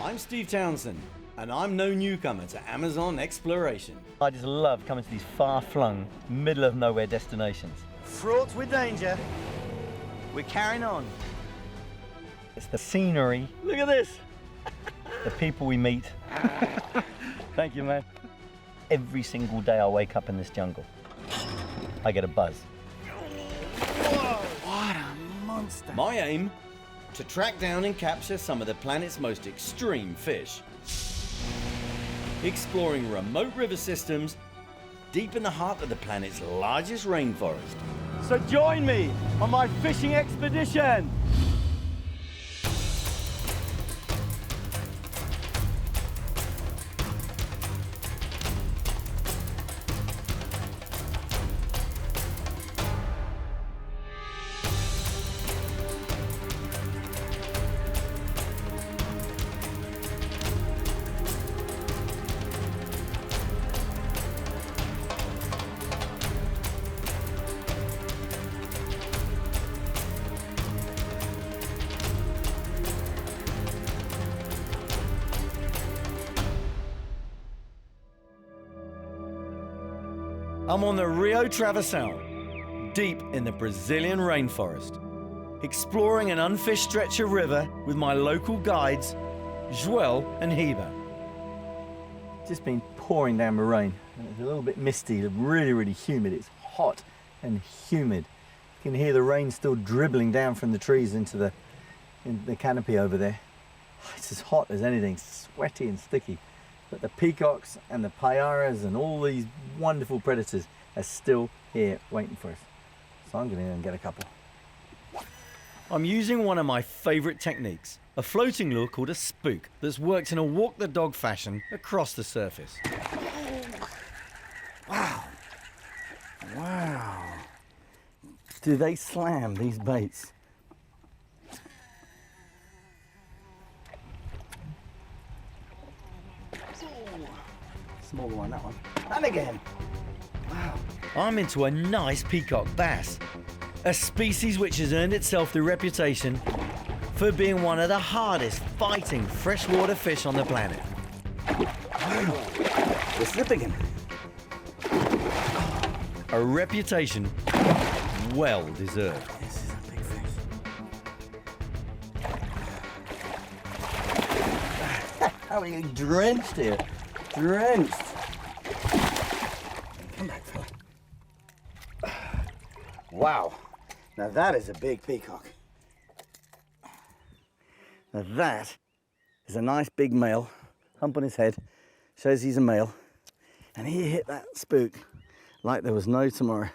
I'm Steve Townsend, and I'm no newcomer to Amazon exploration. I just love coming to these far-flung, middle-of-nowhere destinations. Fraught with danger, we're carrying on. It's the scenery. Look at this. The people we meet. Thank you, man. Every single day I wake up in this jungle, I get a buzz. Whoa, what a monster. My aim? To track down and capture some of the planet's most extreme fish. Exploring remote river systems deep in the heart of the planet's largest rainforest. So join me on my fishing expedition. I'm on the Rio Travessão, deep in the Brazilian rainforest, exploring an unfished stretch of river with my local guides, Joel and Heba. Just been pouring down the rain. It's a little bit misty, really humid. It's hot and humid. You can hear the rain still dribbling down from the trees into the canopy over there. It's as hot as anything, sweaty and sticky. But the peacocks and the piraibas and all these wonderful predators are still here waiting for us. So I'm going to go and get a couple. I'm using one of my favourite techniques, a floating lure called a spook that's worked in a walk the dog fashion across the surface. Wow. Wow. Do they slam these baits? Smaller one, that one. And again. Wow. I'm into a nice peacock bass, a species which has earned itself the reputation for being one of the hardest fighting freshwater fish on the planet. Wow. We're slipping. A reputation well deserved. This is a big fish. How are we getting drenched here? Drenched. Come back, fella. Wow. Now that is a big peacock. Now that is a nice big male. Hump on his head. Shows he's a male. And he hit that spook like there was no tomorrow.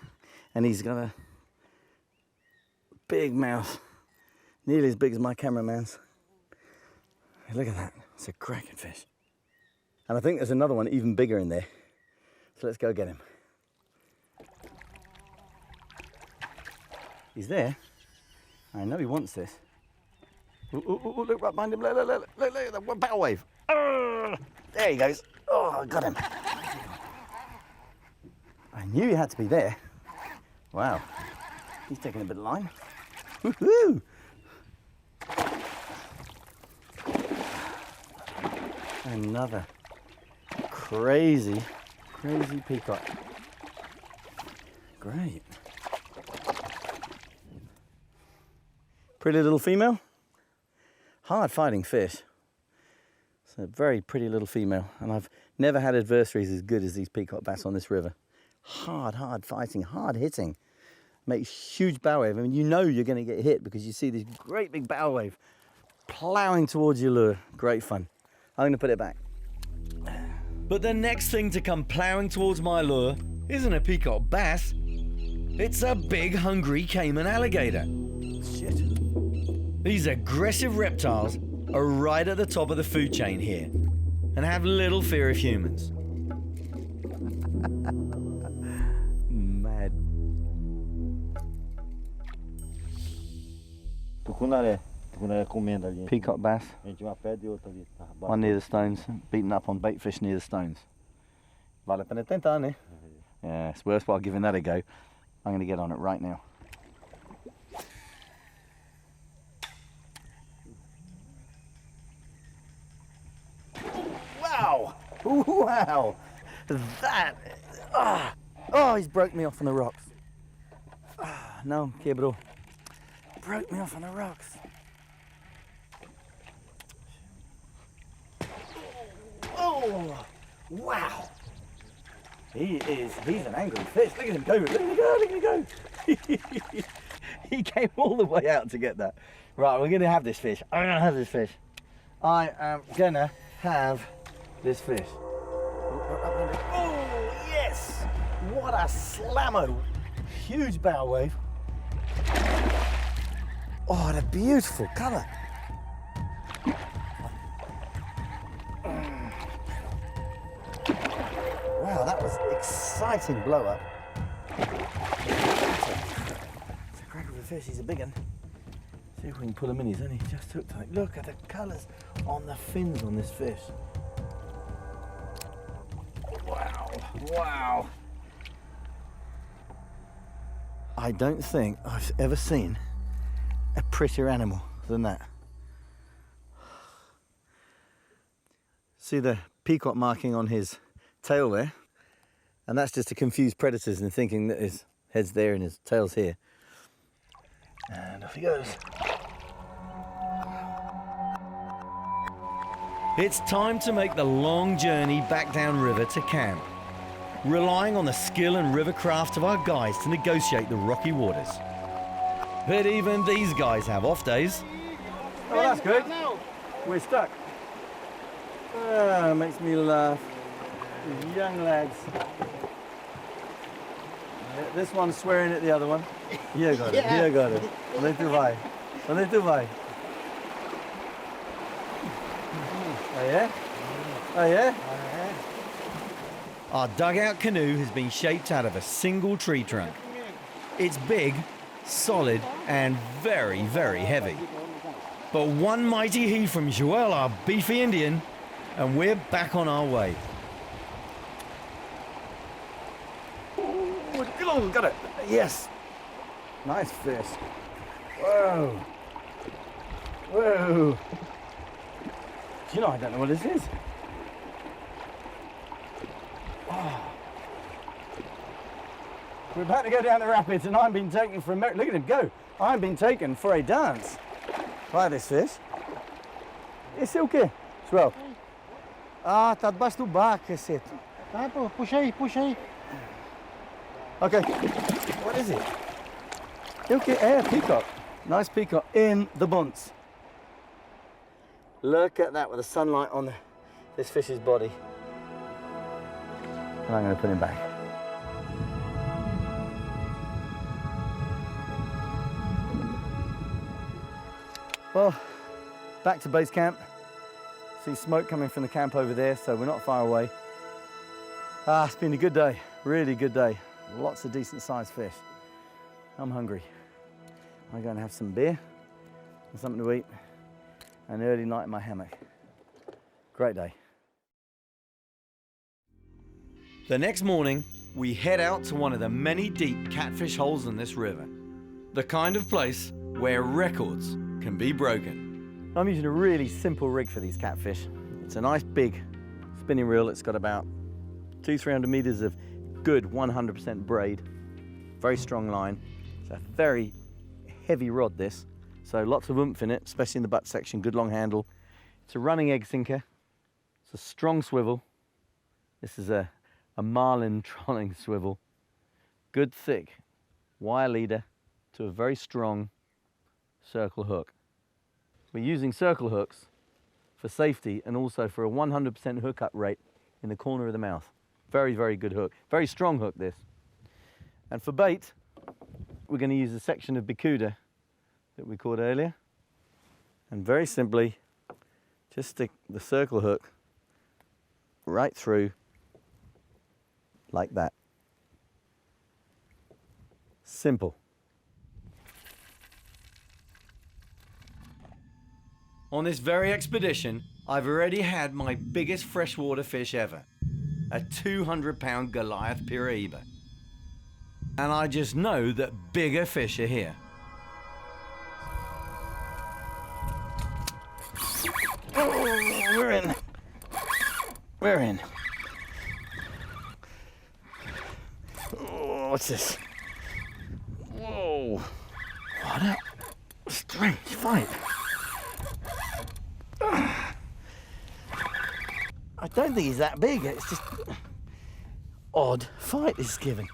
And he's got a big mouth. Nearly as big as my cameraman's. Hey, look at that. It's a cracking fish. And I think there's another one even bigger in there. So let's go get him. He's there. I know he wants this. Ooh, look right behind him. Look, that bow wave. There he goes. Oh, I got him. I knew he had to be there. Wow. He's taking a bit of line. Woohoo! Another crazy peacock. Great. Pretty little female. Hard fighting fish. It's a very pretty little female, and I've never had adversaries as good as these peacock bass on this river. Hard fighting, hard hitting. Makes huge bow wave. I mean, you know you're going to get hit because you see this great big bow wave plowing towards your lure. Great fun. I'm going to put it back. But the next thing to come plowing towards my lure isn't a peacock bass. It's a big, hungry Caiman alligator. Shit. These aggressive reptiles are right at the top of the food chain here and have little fear of humans. Mad. Peacock bass. One near the stones, beaten up on bait fish near the stones. Vale a pena tentar, né? Yeah, it's worthwhile giving that a go. I'm going to get on it right now. Wow, that, oh, he's broke me off on the rocks. No, quebrou. Broke me off on the rocks. Oh, wow. He's an angry fish. Look at him go, look at him go, look at him go. He came all the way out to get that. Right, we're gonna have this fish. I'm gonna have this fish. I am gonna have this fish. Oh, yes! What a slammo. Huge bow wave. Oh, what a beautiful colour. Wow, that was exciting blow up. It's a crack of a fish, he's a big one. See if we can pull him in, he's only just hooked. Like, look at the colours on the fins on this fish. Wow, wow. I don't think I've ever seen a prettier animal than that. See the peacock marking on his tail there? And that's just to confuse predators and thinking that his head's there and his tail's here. And off he goes. It's time to make the long journey back downriver to camp, relying on the skill and river craft of our guides to negotiate the rocky waters. But even these guys have off days. Oh, that's good. We're stuck. Ah, makes me laugh. These young lads. This one's swearing at the other one. Here got it, here got it. Onde tu vai? Onde tu vai? Oh yeah? Oh yeah? Our dugout canoe has been shaped out of a single tree trunk. It's big, solid, and very, very heavy. But one mighty heave from Joel, our beefy Indian, and we're back on our way. Oh, got it. Yes. Nice fish. Whoa. Whoa. Do you know, I don't know what this is. Oh. We're about to go down the rapids and I'm being taken for a... Look at him go. I'm being taken for a dance. Try this fish. Esse é o quê? Joel? Ah, tá debaixo do barco, cacete. Tá, pô, puxa aí, puxa aí. Okay, what is it? Okay, a peacock. Nice peacock in the bunts. Look at that with the sunlight on this fish's body. And I'm going to put him back. Well, back to base camp. See smoke coming from the camp over there, so we're not far away. Ah, it's been a good day, really good day. Lots of decent sized fish. I'm hungry. I'm going to have some beer and something to eat. An early night in my hammock. Great day. The next morning, we head out to one of the many deep catfish holes in this river. The kind of place where records can be broken. I'm using a really simple rig for these catfish. It's a nice big spinning reel. It's got about 200-300 meters of good 100% braid. Very strong line. It's a very heavy rod this. So lots of oomph in it, especially in the butt section, good long handle. It's a running egg sinker. It's a strong swivel. This is a marlin trolling swivel. Good thick wire leader to a very strong circle hook. We're using circle hooks for safety and also for a 100% hookup rate in the corner of the mouth. Very, very good hook. Very strong hook this. And for bait, we're going to use a section of bicuda that we caught earlier. And very simply, just stick the circle hook right through like that. Simple. On this very expedition, I've already had my biggest freshwater fish ever. A 200-pound Goliath Piraiba. And I just know that bigger fish are here. Oh, we're in. We're in. what's this? Whoa. What a strange fight. I don't think he's that big. It's just odd fight he's giving.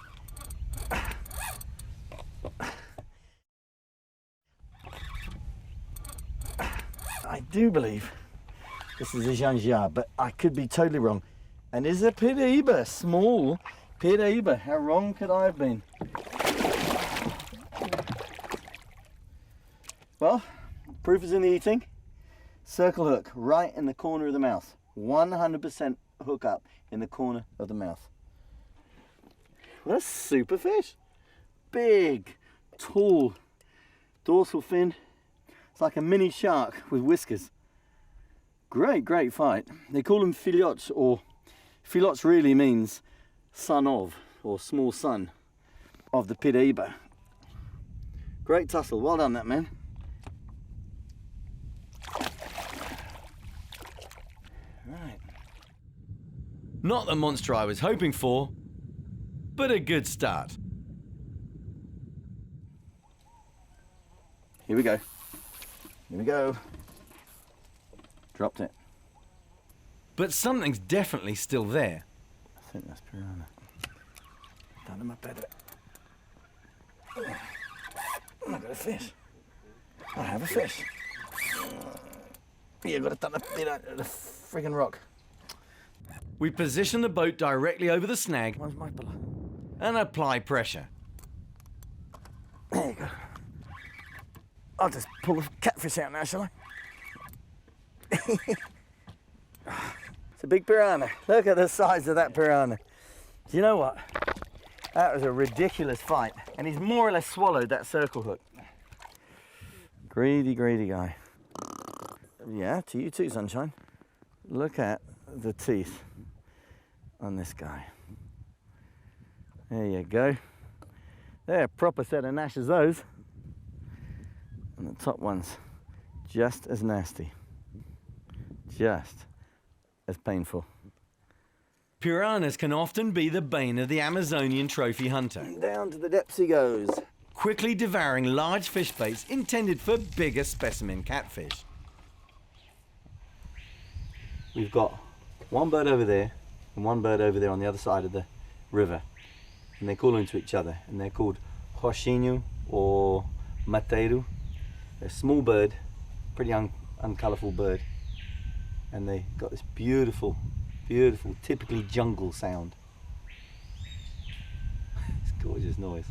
I do believe this is a Janjia, but I could be totally wrong. And it's a Piraiba, small Piraiba. How wrong could I have been? Well, proof is in the eating. Circle hook right in the corner of the mouth. 100% hook up in the corner of the mouth. What a super fish. Big, tall, dorsal fin. It's like a mini shark with whiskers. Great, great fight. They call them filhotes, or filhotes really means son of, or small son of the Piraiba. Great tussle. Well done, that man. Right. Not the monster I was hoping for, but a good start. Here we go. Here we go. Dropped it. But something's definitely still there. I think that's piranha. Done him up better. I got a fish. I have a fish. Yeah, got a ton of the friggin' rock. We position the boat directly over the snag Where's my pillow? and apply pressure. There you go. I'll just pull the catfish out now, shall I? It's a big piranha. Look at the size of that piranha. Do you know what? That was a ridiculous fight. And he's more or less swallowed that circle hook. Greedy, greedy guy. Yeah, to you too, sunshine. Look at the teeth on this guy. There you go. They're a proper set of gnashes, those. And the top one's just as nasty. Just as painful. Piranhas can often be the bane of the Amazonian trophy hunter, Down to the depths he goes. quickly devouring large fish baits intended for bigger specimen catfish. We've got one bird over there and one bird over there on the other side of the river. And they call into each other. And they're called Roxinho or Mateiro. They're a small bird, pretty uncolourful bird. And they got this beautiful, beautiful, typically jungle sound. It's a gorgeous noise.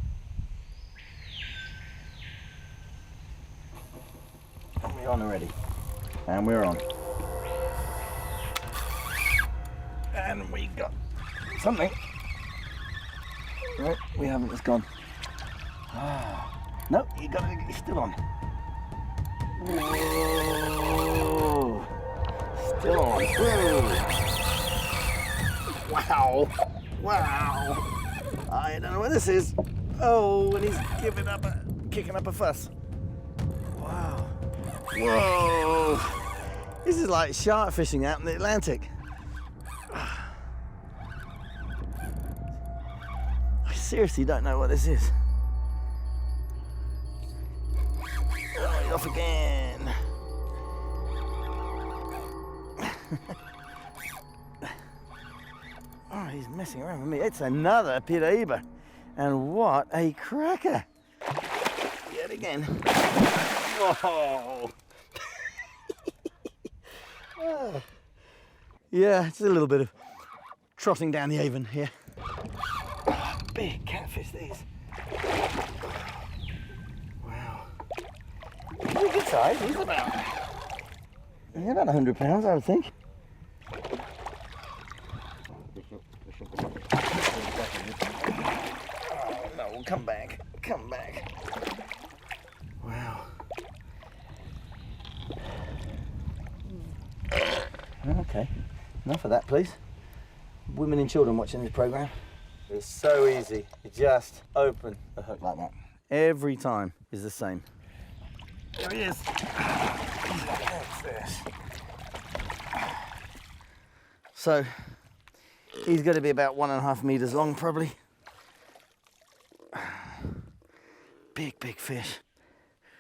And we're on already. And we're on. And we got something. Right, we haven't, it's gone. No, you got it, it's still on. Whoa. Still on. Whoa. Wow. Wow. I don't know what this is. Oh, and he's kicking up a fuss. Wow. Whoa. This is like shark fishing out in the Atlantic. I seriously don't know what this is. Oh, off again. Oh, he's messing around with me. It's another Piraiba. And what a cracker. Yet again. Whoa. Oh. Yeah, it's a little bit of trotting down the Avon here. Oh, big catfish, these. Wow. He's a good size. He's about 100 pounds, I would think. Oh, no, come back. Come back. Wow. Okay, enough of that, please. Women and children watching this program. It's so easy. You just open the hook like that. Every time is the same. There he is. So he's going to be about 1.5 meters long, probably. big, big fish.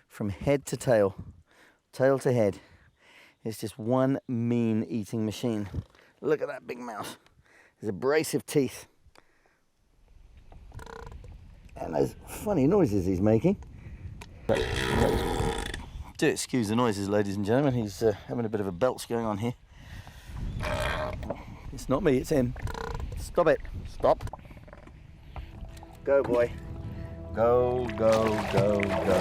From head to tail, tail to head. It's just one mean eating machine. Look at that big mouth. There's abrasive teeth. And those funny noises he's making. Do excuse the noises, ladies and gentlemen. He's having a bit of a belch going on here. It's not me, it's him. Stop it. Stop. Go, boy. Go, go, go, go.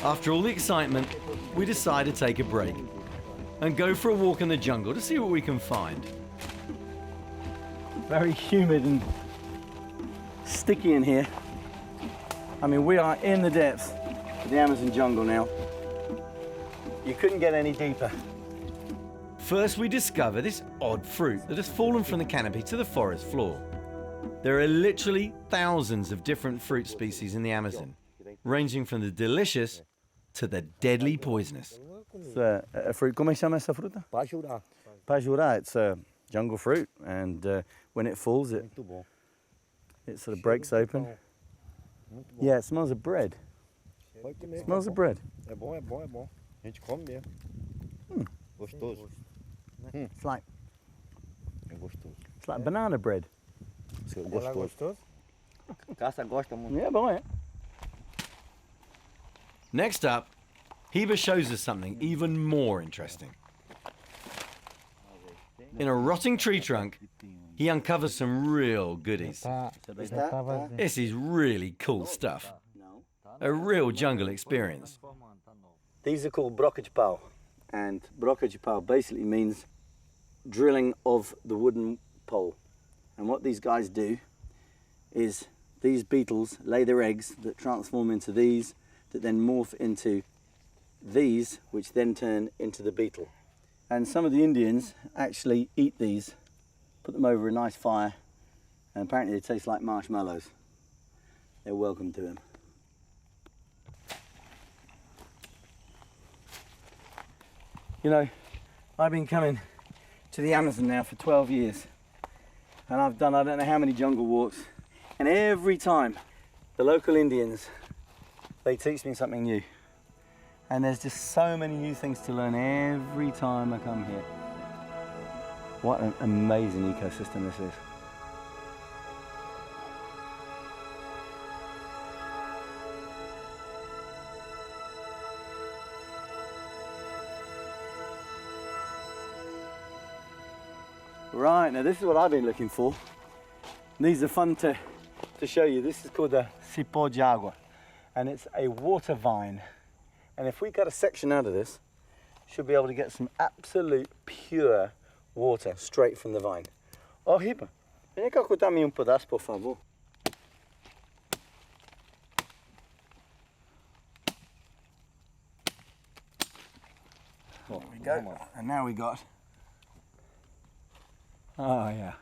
After all the excitement, we decide to take a break and go for a walk in the jungle to see what we can find. Very humid and sticky in here. I mean, we are in the depths of the Amazon jungle now. You couldn't get any deeper. First, we discover this odd fruit that has fallen from the canopy to the forest floor. There are literally thousands of different fruit species in the Amazon, ranging from the delicious to the deadly poisonous. It's a fruit. Como se chama essa fruta? Pajura. Pajura. It's a jungle fruit, and when it falls, it sort of breaks open. Yeah, it smells of bread. It smells of bread. É bom, é bom, é bom. A gente come mesmo. Gostoso. It's like É gostoso. it's like banana bread. Gostoso. Caça gosta muito. Yeah, boy. Next up, Heba shows us something even more interesting. In a rotting tree trunk, he uncovers some real goodies. This is really cool stuff. A real jungle experience. These are called brokajpal, and brokajpal basically means drilling of the wooden pole. And what these guys do is these beetles lay their eggs that transform into these, that then morph into these, which then turn into the beetle. And some of the Indians actually eat these, put them over a nice fire, and apparently they taste like marshmallows. They're welcome to them. You know, I've been coming to the Amazon now for 12 years, and I've done I don't know how many jungle walks, and every time the local Indians, they teach me something new. And there's just so many new things to learn every time I come here. What an amazing ecosystem this is. Right, now this is what I've been looking for. These are fun to show you. This is called the cipó de água, and it's a water vine. And if we cut a section out of this, should be able to get some absolute pure water straight from the vine. Oh, Heba, vem cá cortar-me pedaço, por favor. There we go. And now we got. Oh yeah.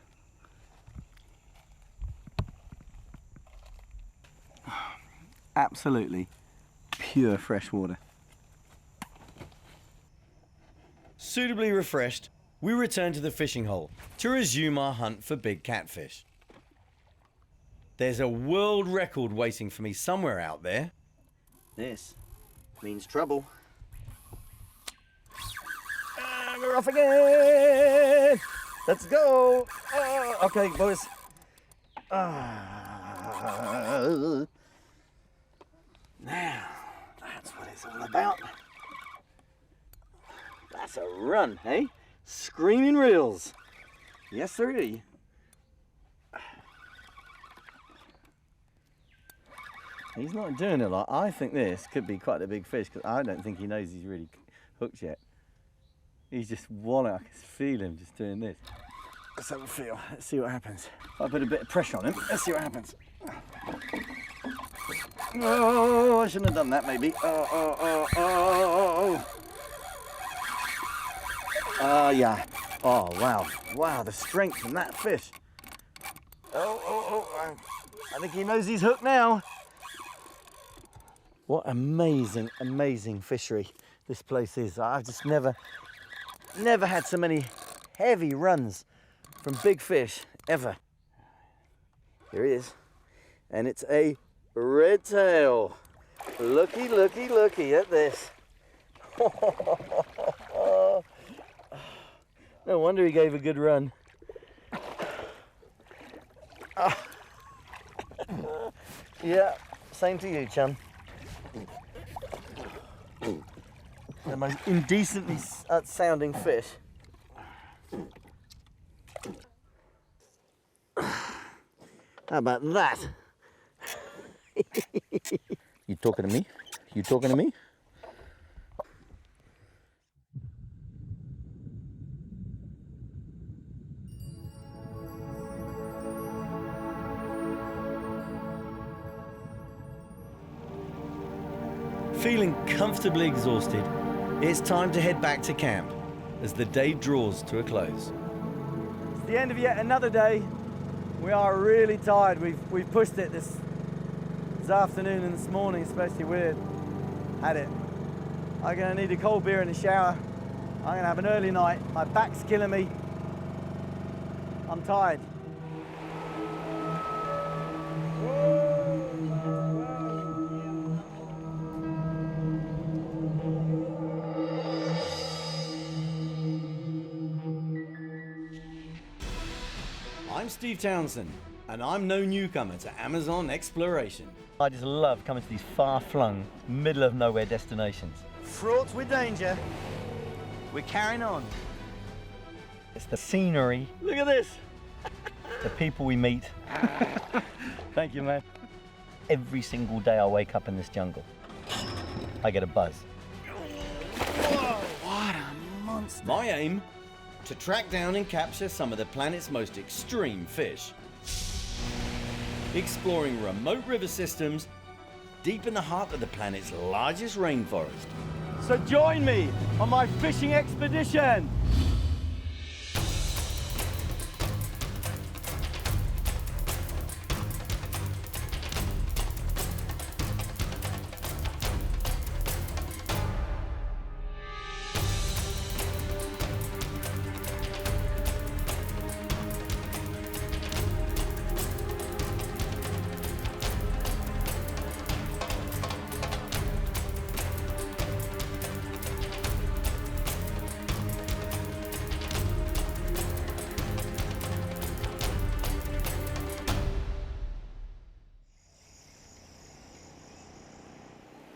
Absolutely pure fresh water. Suitably refreshed, we return to the fishing hole to resume our hunt for big catfish. There's a world record waiting for me somewhere out there. This means trouble. And we're off again! Let's go! Okay, boys. Now, that's what it's all about. That's a run, eh? Screaming reels. Yes, sirree. He's not doing a lot. I think this could be quite a big fish, because I don't think he knows he's really hooked yet. He's just wallowing. I can feel him just doing this. Let's have a feel. Let's see what happens. I'll put a bit of pressure on him. Let's see what happens. Oh, I shouldn't have done that, maybe. Yeah. Oh, wow. Wow, the strength from that fish. I think he knows he's hooked now. What amazing, amazing fishery this place is. I've just never had so many heavy runs from big fish, ever. Here he is. And it's a redtail. Looky, looky, looky at this. No wonder he gave a good run. Yeah, same to you, chum. The most indecently sounding fish. How about that? You talking to me? You talking to me? Feeling comfortably exhausted, it's time to head back to camp as the day draws to a close. It's the end of yet another day. We are really tired. We've pushed it this afternoon and this morning, especially. We've had it. I'm gonna need a cold beer and a shower. I'm gonna have an early night. My back's killing me. I'm tired. I'm Steve Townsend, and I'm no newcomer to Amazon exploration. I just love coming to these far-flung, middle-of-nowhere destinations. Fraught with danger, we're carrying on. It's the scenery. Look at this. The people we meet. Thank you, man. Every single day I wake up in this jungle, I get a buzz. Whoa, what a monster. My aim? To track down and capture some of the planet's most extreme fish. Exploring remote river systems deep in the heart of the planet's largest rainforest. So join me on my fishing expedition.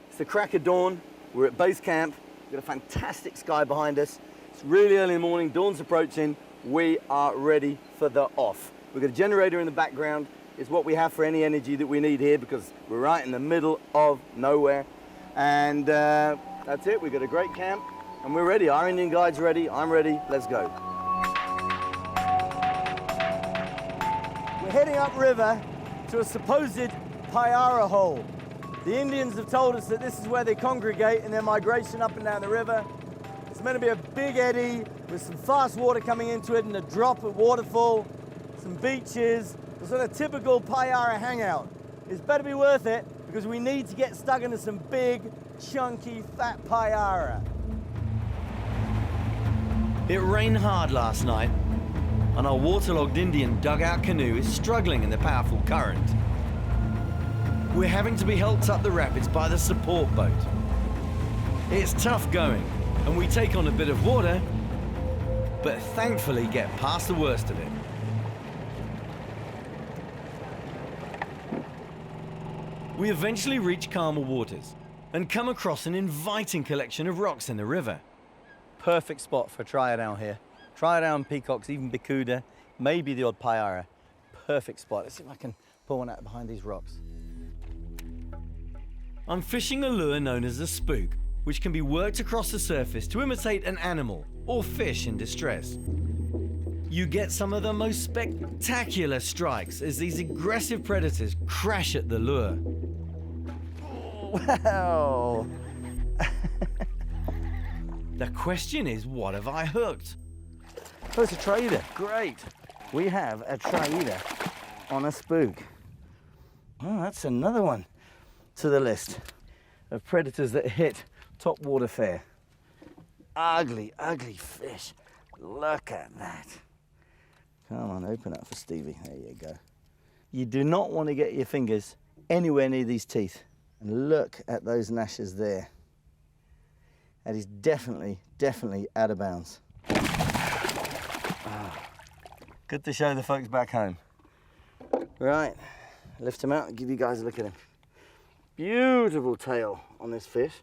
It's the crack of dawn. We're at base camp. We've got a fantastic sky behind us. It's really early in the morning. Dawn's approaching. We are ready for the off. We've got a generator in the background. It's what we have for any energy that we need here because we're right in the middle of nowhere. And that's it. We've got a great camp and we're ready. Our Indian guide's ready. I'm ready. Let's go. We're heading upriver to a supposed Piraiba hole. The Indians have told us that this is where they congregate in their migration up and down the river. It's meant to be a big eddy with some fast water coming into it and a drop at waterfall, some beaches, a sort of typical Piraiba hangout. It's better be worth it because we need to get stuck into some big, chunky, fat Piraiba. It rained hard last night and our waterlogged Indian dugout canoe is struggling in the powerful current. We're having to be helped up the rapids by the support boat. It's tough going, and we take on a bit of water, but thankfully get past the worst of it. We eventually reach calmer waters and come across an inviting collection of rocks in the river. Perfect spot for triodon here. Triodon, peacocks, even bicuda, maybe the odd Piraiba. Perfect spot. Let's see if I can pull one out behind these rocks. I'm fishing a lure known as a spook, which can be worked across the surface to imitate an animal or fish in distress. You get some of the most spectacular strikes as these aggressive predators crash at the lure. Wow! The question is, what have I hooked? Oh, it's a trader. Great. We have a trader on a spook. Oh, that's another one to the list of predators that hit top water fare. Ugly, ugly fish. Look at that. Come on, open up for Stevie. There you go. You do not want to get your fingers anywhere near these teeth. And look at those gnashes there. That is definitely out of bounds. Good to show the folks back home. Right, lift him out and give you guys a look at him. Beautiful tail on this fish.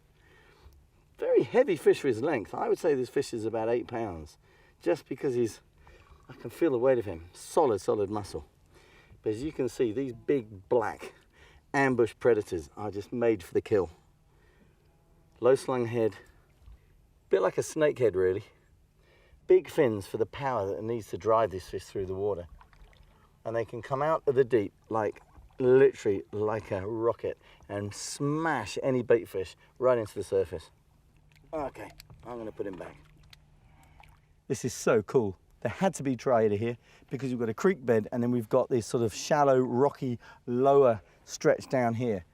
Very heavy fish for his length. I would say this fish is about 8 pounds, just because I can feel the weight of him. Solid muscle. But as you can see, these big black ambush predators are just made for the kill. Low slung head, bit like a snake head really. Big fins for the power that it needs to drive this fish through the water. And they can come out of the deep like literally like a rocket and smash any bait fish right into the surface. Okay, I'm gonna put him back. This is so cool. There had to be Piraiba here because we've got a creek bed and then we've got this sort of shallow, rocky, lower stretch down here.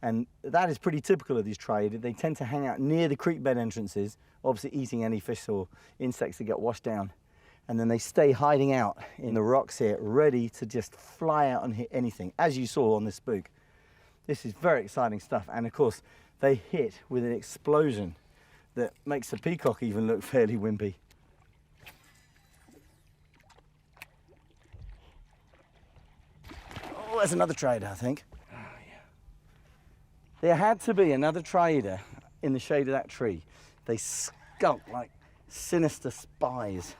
And that is pretty typical of these Piraiba. They tend to hang out near the creek bed entrances, obviously eating any fish or insects that get washed down. And then they stay hiding out in the rocks here, ready to just fly out and hit anything, as you saw on this spook. This is very exciting stuff. And of course, they hit with an explosion that makes the Peacock even look fairly wimpy. Oh, there's another Piraiba, I think. Oh, yeah. There had to be another Piraiba in the shade of that tree. They skulk like sinister spies.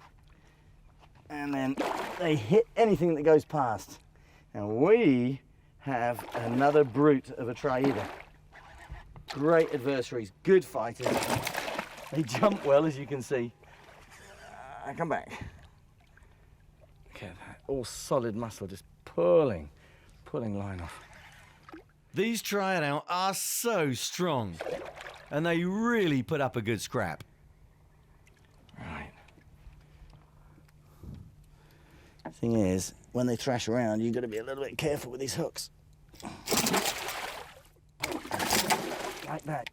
And then they hit anything that goes past. And we have another brute of a Piraiba. Great adversaries, good fighters. They jump well, as you can see. Come back. Look at that, all solid muscle, just pulling line off. These Triodon are so strong, and they really put up a good scrap. Right. Thing is, when they thrash around, you've got to be a little bit careful with these hooks. Like that.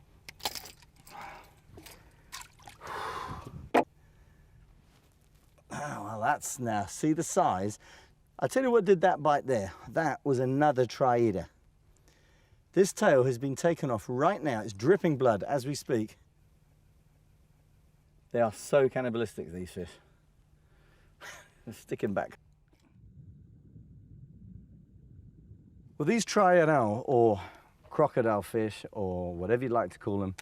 Oh, well, that's now, see the size? I'll tell you what did that bite there. That was another Piraiba. This tail has been taken off right now. It's dripping blood as we speak. They are so cannibalistic, these fish. They're sticking back. Well, these Triodon, or crocodile fish, or whatever you'd like to call them,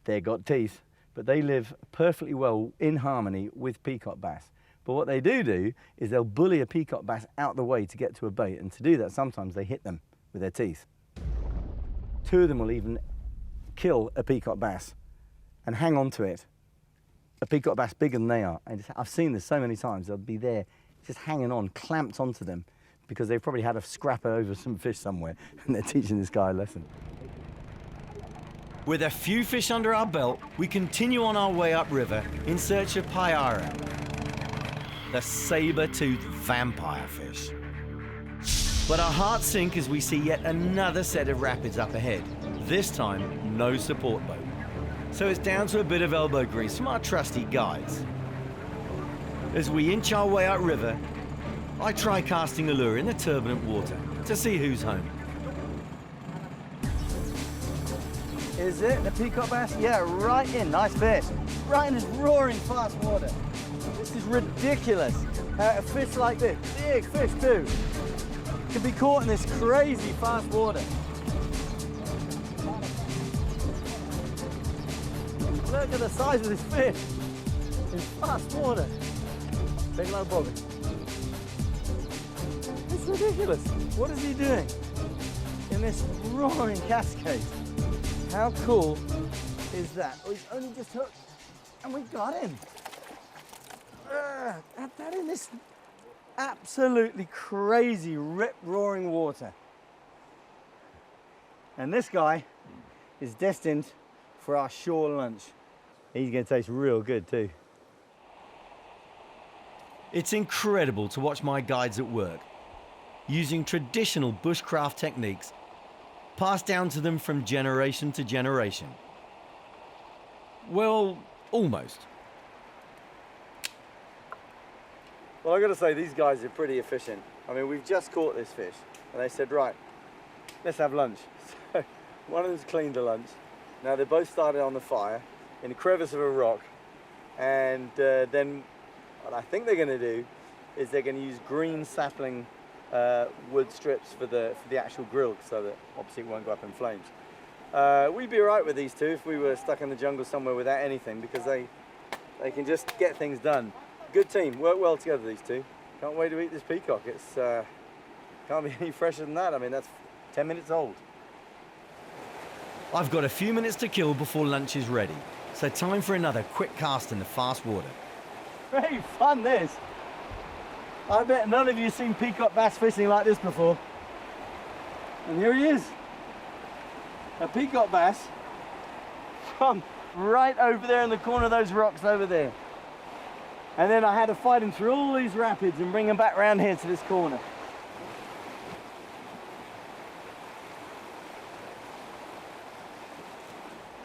they've got teeth, but they live perfectly well in harmony with peacock bass. But what they do is they'll bully a peacock bass out the way to get to a bait, and to do that, sometimes they hit them with their teeth. Two of them will even kill a peacock bass and hang on to it. A peacock bass bigger than they are. And I've seen this so many times. They'll be there just hanging on, clamped onto them, because they've probably had a scrapper over some fish somewhere and they're teaching this guy a lesson. With a few fish under our belt, we continue on our way upriver in search of Piraiba, the saber-toothed vampire fish. But our hearts sink as we see yet another set of rapids up ahead. This time, no support boat. So it's down to a bit of elbow grease from our trusty guides. As we inch our way upriver, I try casting a lure in the turbulent water to see who's home. Is it a peacock bass? Yeah, right in, nice fish. Right in this roaring fast water. This is ridiculous. A fish like this, big fish too, can be caught in this crazy fast water. Look at the size of this fish in fast water. Big low bobbin. It's ridiculous. What is he doing in this roaring cascade? How cool is that? Oh, he's only just hooked and we got him. That in this absolutely crazy rip-roaring water. And this guy is destined for our shore lunch. He's going to taste real good too. It's incredible to watch my guides at work, using traditional bushcraft techniques passed down to them from generation to generation. Well, almost. Well, I got to say, these guys are pretty efficient. I mean, we've just caught this fish, and they said, right, let's have lunch. So one of them's cleaned the lunch. Now they both started on the fire in a crevice of a rock, and then what I think they're going to do is they're going to use green sapling wood strips for the actual grill, so that obviously it won't go up in flames. We'd be all right with these two if we were stuck in the jungle somewhere without anything, because they can just get things done. Good team, work well together, these two. Can't wait to eat this peacock. It's can't be any fresher than that. I mean, that's 10 minutes old. I've got a few minutes to kill before lunch is ready, so time for another quick cast in the fast water. Very fun, this. I bet none of you have seen peacock bass fishing like this before. And here he is. A peacock bass from right over there in the corner of those rocks over there. And then I had to fight him through all these rapids and bring him back round here to this corner.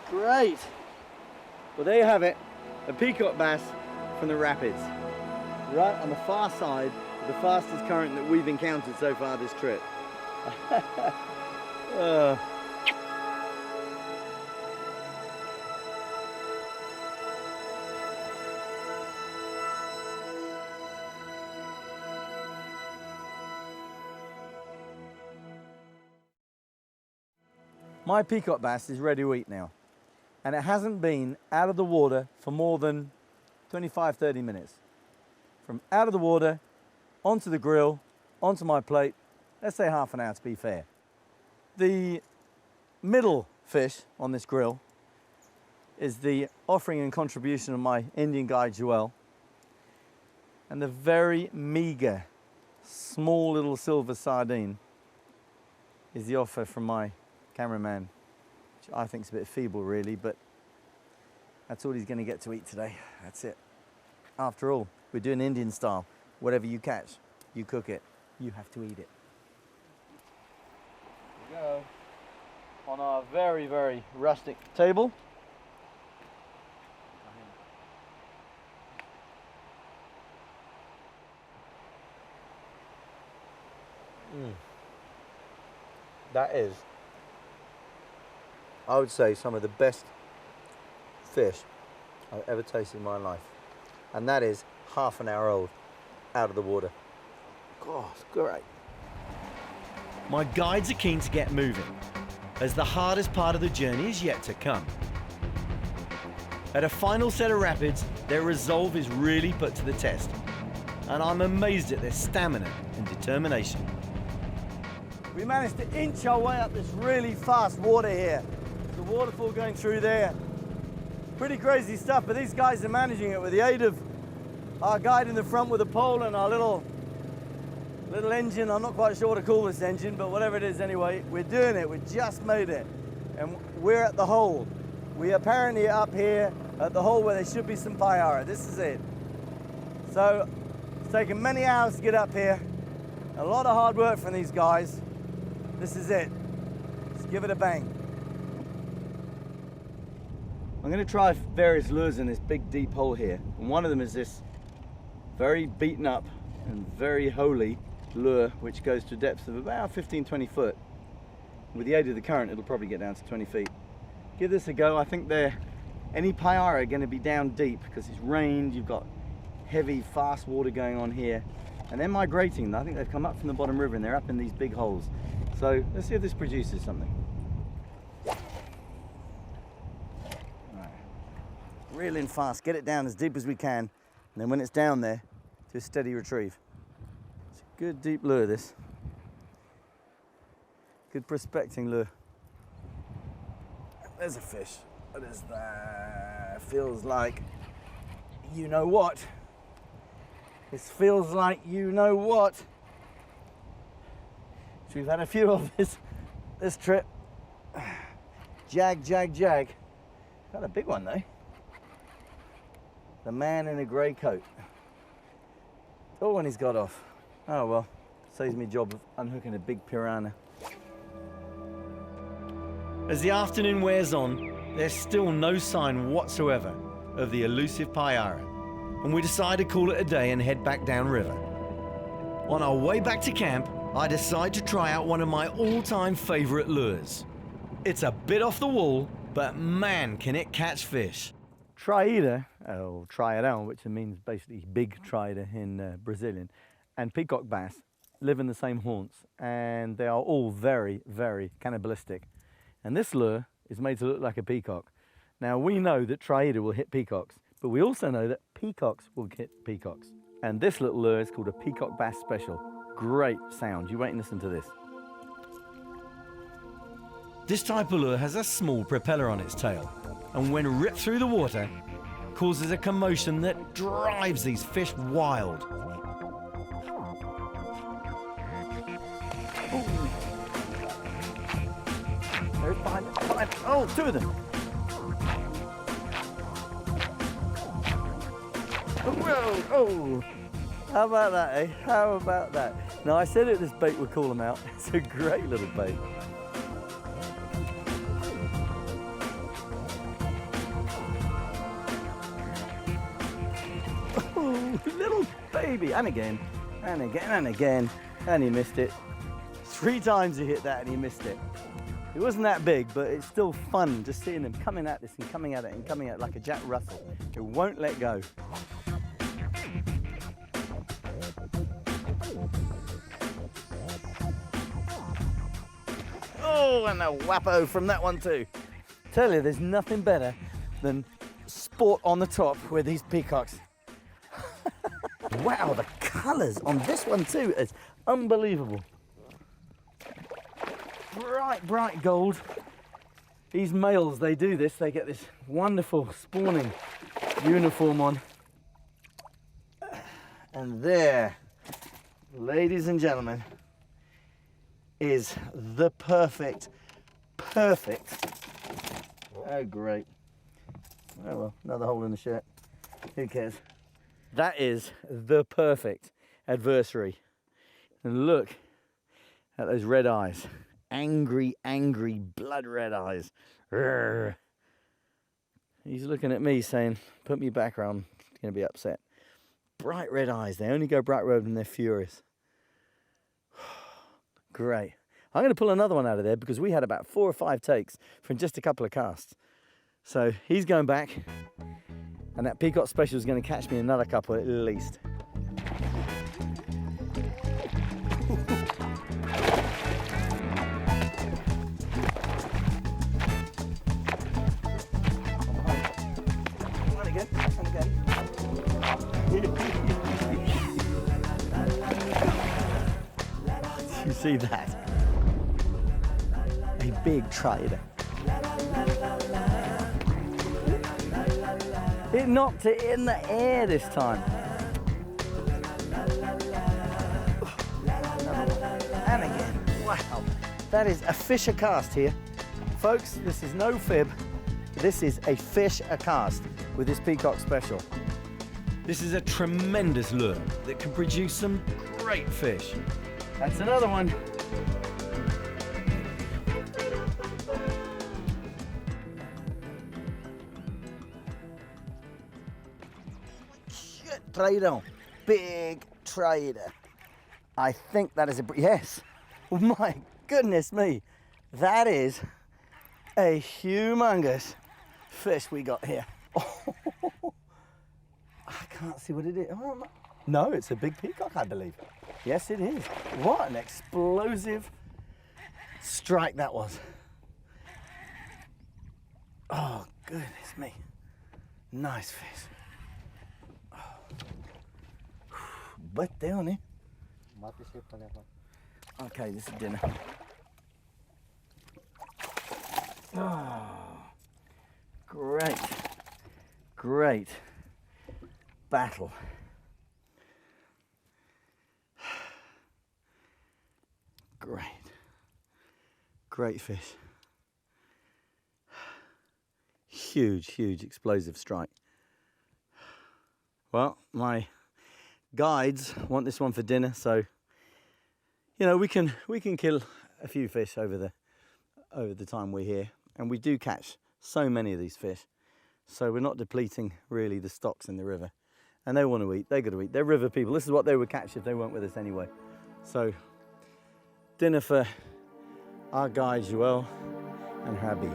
Great. Well, there you have it. A peacock bass from the rapids. Right on the far side of the fastest current that we've encountered so far this trip. My peacock bass is ready to eat now, and it hasn't been out of the water for more than 25-30 minutes. From out of the water, onto the grill, onto my plate, let's say half an hour to be fair. The middle fish on this grill is the offering and contribution of my Indian guide Joel, and the very meager, small little silver sardine is the offer from my cameraman, which I think is a bit feeble really, but that's all he's going to get to eat today. That's it. After all, we're doing Indian style. Whatever you catch, you cook it, you have to eat it. Here we go. On our very, very rustic table. That is, I would say, some of the best fish I've ever tasted in my life. And that is half an hour old, out of the water. God, it's great. My guides are keen to get moving, as the hardest part of the journey is yet to come. At a final set of rapids, their resolve is really put to the test, and I'm amazed at their stamina and determination. We managed to inch our way up this really fast water here. The waterfall going through there. Pretty crazy stuff, but these guys are managing it with the aid of our guide in the front with a pole and our little engine. I'm not quite sure what to call this engine, but whatever it is anyway, we're doing it. We just made it. And we're at the hole. We apparently are up here at the hole where there should be some Piraiba. This is it. So it's taken many hours to get up here. A lot of hard work from these guys. This is it. Let's give it a bang. I'm going to try various lures in this big deep hole here, and one of them is this very beaten up and very holy lure, which goes to a depth of about 15-20 foot. With the aid of the current, it'll probably get down to 20 feet. Give this a go. I think any Piraiba are going to be down deep because it's rained. You've got heavy, fast water going on here, and they're migrating. I think they've come up from the bottom river and they're up in these big holes. So let's see if this produces something. Reel in fast, get it down as deep as we can, and then when it's down there, do a steady retrieve. It's a good deep lure, this. Good prospecting lure. There's a fish. What is that? Feels like you know what. This feels like you know what. So we've had a few of this trip. Jag, jag, jag. Got a big one though. The man in a grey coat. Oh, and he's got off. Oh well, saves me a job of unhooking a big piranha. As the afternoon wears on, there's still no sign whatsoever of the elusive Piraiba. and we decide to call it a day and head back downriver. On our way back to camp, I decide to try out one of my all-time favorite lures. It's a bit off the wall, but man, can it catch fish. Piraiba, or Triadão, which means basically big Triada in Brazilian, and peacock bass live in the same haunts, and they are all very, very cannibalistic. And this lure is made to look like a peacock. Now we know that Piraiba will hit peacocks, but we also know that peacocks will hit peacocks. And this little lure is called a peacock bass special. Great sound. You wait and listen to this. This type of lure has a small propeller on its tail, and when ripped through the water, causes a commotion that drives these fish wild. There's behind. Oh, two of them. Whoa, oh. How about that, eh? How about that? Now, I said that this bait would call them out. It's a great little bait. Oh, little baby. And again, and again, and again. And he missed it. 3 times he hit that and he missed it. It wasn't that big, but it's still fun just seeing them coming at this and coming at it and coming at it like a Jack Russell. It won't let go. Oh, and a whappo from that one too. Tell you, there's nothing better than sport on the top with these peacocks. Wow, the colours on this one too is unbelievable. Bright, bright gold. These males, they do this, they get this wonderful spawning uniform on. And there, ladies and gentlemen, is the perfect. Oh, great. Oh well, another hole in the shirt. Who cares? That is the perfect adversary. And look at those red eyes. Angry, angry, blood red eyes. Rrr. He's looking at me saying, put me back or I'm going to be upset. Bright red eyes. They only go bright red when they're furious. Great. I'm going to pull another one out of there because we had about 4 or 5 takes from just a couple of casts. So he's going back, and that peacock special is going to catch me another couple at least. You see that? A big Triada. It knocked it in the air this time. And again. Wow. That is a fish a cast here. Folks, this is no fib. This is a fish a cast with this peacock special. This is a tremendous lure that can produce some great fish. That's another one. Shit, Triada. Big Triada. I think that is a, yes. Oh my goodness me. That is a humongous fish we got here. Oh, I can't see what it is. Oh, no, it's a big peacock, I believe. Yes, it is. What an explosive strike that was. Oh, goodness me. Nice fish. Oh. But down here. Okay, this is dinner. Oh, great, great battle. Great, great fish. Huge, huge explosive strike. Well, my guides want this one for dinner, so you know we can kill a few fish over the time we're here, and we do catch so many of these fish, so we're not depleting really the stocks in the river. and they want to eat. They got to eat. They're river people. This is what they would catch if they weren't with us anyway. So, dinner for our guy Joel and Habi.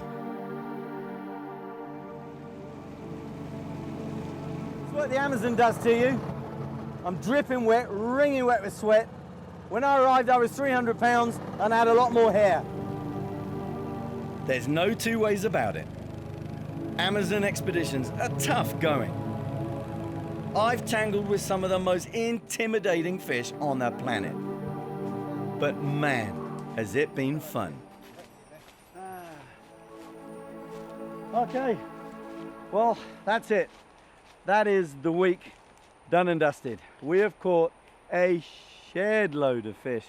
It's what the Amazon does to you. I'm dripping wet, wringing wet with sweat. When I arrived, I was 300 pounds and I had a lot more hair. There's no two ways about it. Amazon expeditions are tough going. I've tangled with some of the most intimidating fish on the planet. But man, has it been fun. Okay, well, that's it. That is the week done and dusted. We have caught a shed load of fish.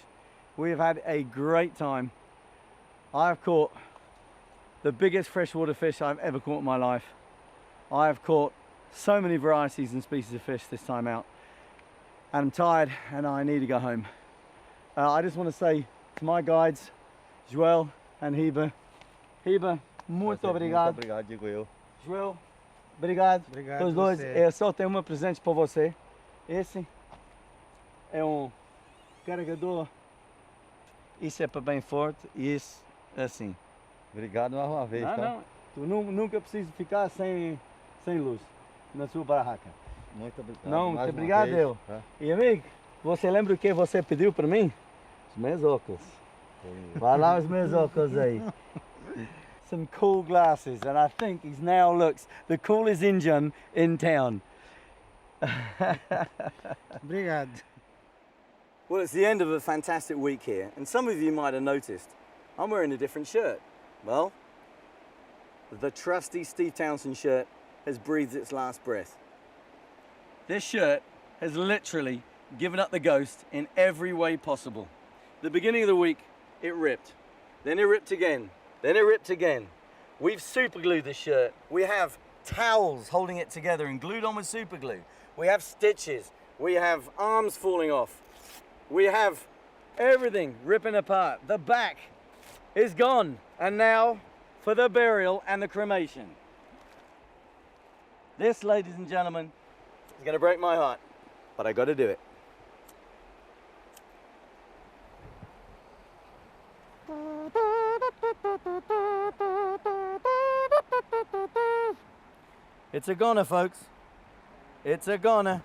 We have had a great time. I've caught the biggest freshwater fish I've ever caught in my life. I have caught so many varieties and species of fish this time out. And I'm tired and I need to go home. I just want to say to my guides, Joel and Hiba, muito obrigado. Muito obrigado, digo eu. Joel, obrigado. Obrigado Os dois. você. Eu só tenho um presente para você. Esse é um carregador. Isso é para bem forte e isso é assim. Obrigado mais uma vez, tá? Não, tu nunca precisa ficar sem luz na sua barraca. Muito obrigado. Não, mais muito uma obrigado vez, eu. tá? E amigo, você lembra o que você pediu para mim? Os meus óculos. Vai lá os meus óculos aí. Some cool glasses, and I think he's now looks the coolest Indian in town. Obrigado. Well, it's the end of a fantastic week here, and some of you might have noticed I'm wearing a different shirt. Well, the trusty Steve Townsend shirt has breathed its last breath. This shirt has literally given up the ghost in every way possible. The beginning of the week, it ripped. Then it ripped again. Then it ripped again. We've super glued this shirt. We have towels holding it together and glued on with super glue. We have stitches. We have arms falling off. We have everything ripping apart. The back is gone. And now for the burial and the cremation. This, ladies and gentlemen, is going to break my heart, but I got to do it. It's a goner, folks. It's a goner.